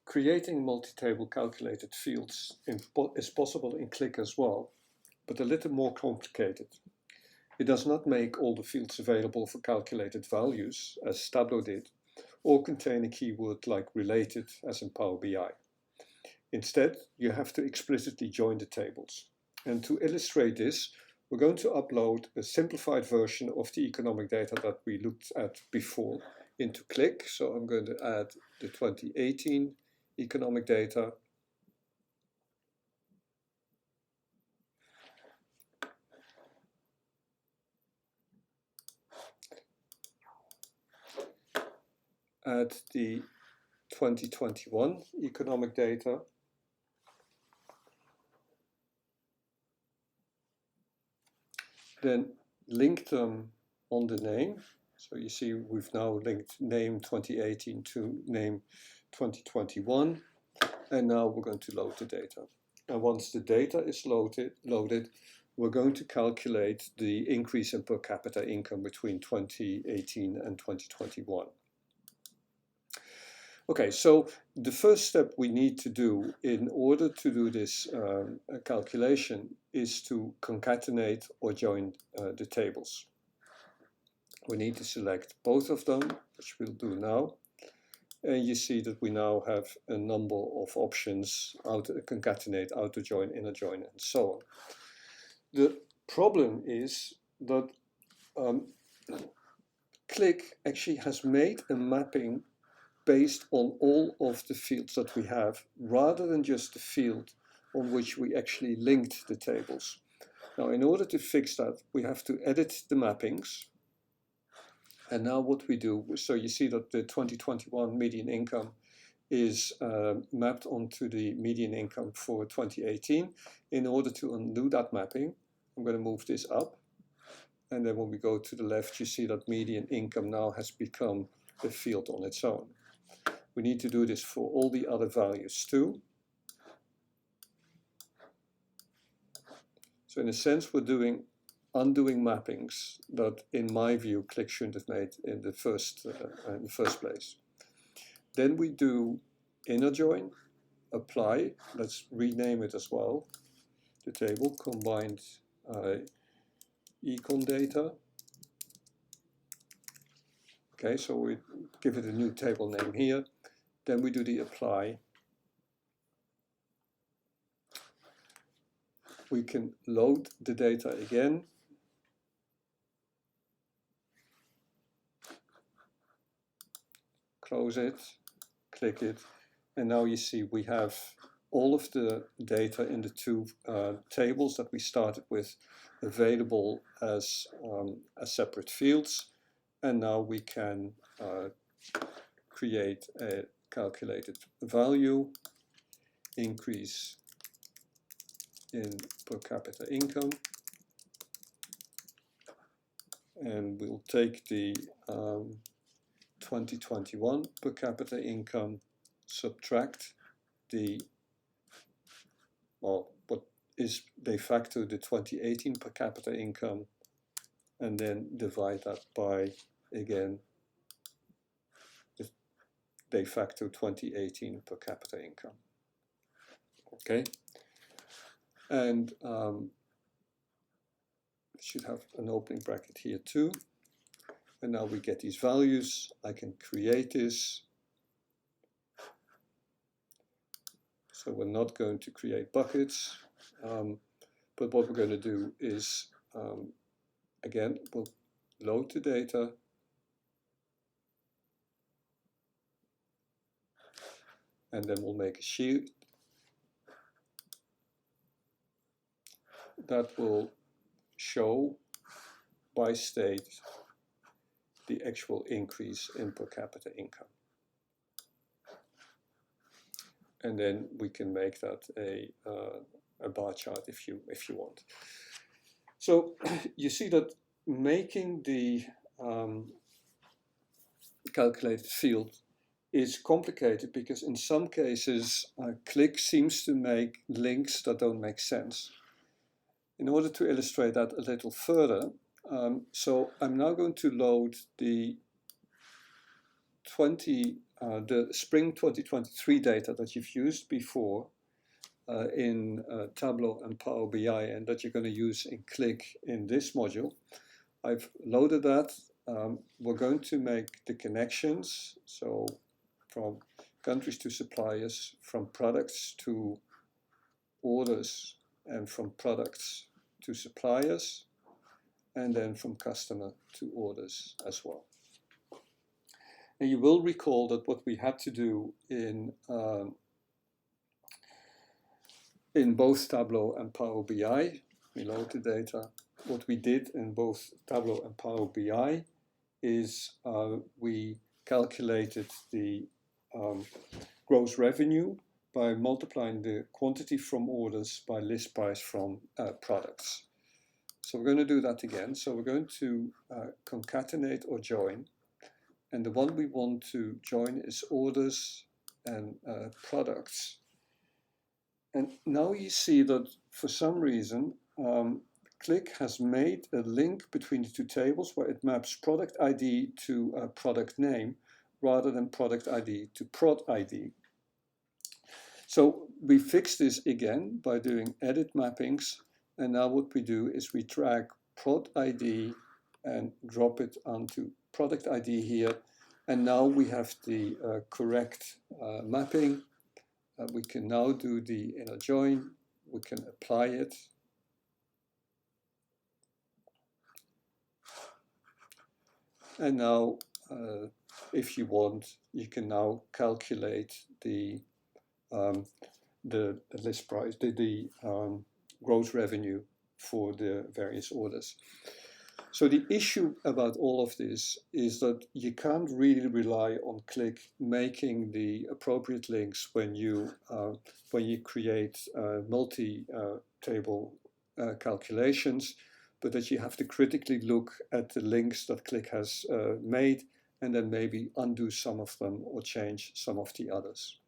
Creating multi-table calculated fields is possible in Qlik as well, but a little more complicated. It does not make all the fields available for calculated values, as Tableau did, or contain a keyword like related, as in Power BI. Instead, you have to explicitly join the tables. And to illustrate this, we're going to upload a simplified version of the economic data that we looked at before into Qlik. So I'm going to add the 2018 economic data. Add the 2021 economic data. Then link them on the name. So you see we've now linked name 2018 to name 2021. And now we're going to load the data. And once the data is loaded, we're going to calculate the increase in per capita income between 2018 and 2021. Okay, so the first step we need to do in order to do this calculation is to concatenate or join the tables. We need to select both of them, which we'll do now. And you see that we now have a number of options: concatenate, outer join, inner join, and so on. The problem is that Qlik actually has made a mapping based on all of the fields that we have, rather than just the field on which we actually linked the tables. Now, in order to fix that, we have to edit the mappings. And now what we do, so you see that the 2021 median income is mapped onto the median income for 2018. In order to undo that mapping, I'm going to move this up. And then when we go to the left, you see that median income now has become a field on its own. We need to do this for all the other values too. So in a sense, we're undoing mappings that, in my view, Qlik shouldn't have made in the first place. Then we do inner join, apply. Let's rename it as well. The table combined econ data. Okay, so we give it a new table name here. Then we do the apply. We can load the data again. Close it, click it, and now you see we have all of the data in the two tables that we started with available as separate fields. And now we can create a calculated value, increase in per capita income, and we'll take the 2021 per capita income, subtract the, well, what is de facto the 2018 per capita income, and then divide that by, again, the de facto 2018 per capita income. Okay, and should have an opening bracket here too. And now we get these values. I can create this. So we're not going to create buckets, but what we're going to do is, again, we'll load the data. And then we'll make a sheet that will show by state the actual increase in per capita income. And then we can make that a bar chart if you want. So you see that making the calculated field is complicated because in some cases Qlik seems to make links that don't make sense. In order to illustrate that a little further, so I'm now going to load the the spring 2023 data that you've used before in Tableau and Power BI and that you're going to use in Qlik in this module. I've loaded that. We're going to make the connections, so from countries to suppliers, from products to orders, and from products to suppliers, and then from customer to orders as well. And you will recall that what we had to do in both Tableau and Power BI, we load the data. What we did in both Tableau and Power BI is we calculated the gross revenue by multiplying the quantity from orders by list price from products. So we're going to do that again. So we're going to concatenate or join. And the one we want to join is orders and products. And now you see that for some reason, Qlik has made a link between the two tables where it maps product ID to product name rather than product ID to prod ID. So we fix this again by doing edit mappings. And now what we do is we drag prod ID and drop it onto product ID here. And now we have the correct mapping. We can now do the inner join. We can apply it. And now, if you want, you can now calculate the list price, the gross revenue for the various orders. So the issue about all of this is that you can't really rely on Qlik making the appropriate links when you create multi-table calculations, but that you have to critically look at the links that Qlik has made and then maybe undo some of them or change some of the others.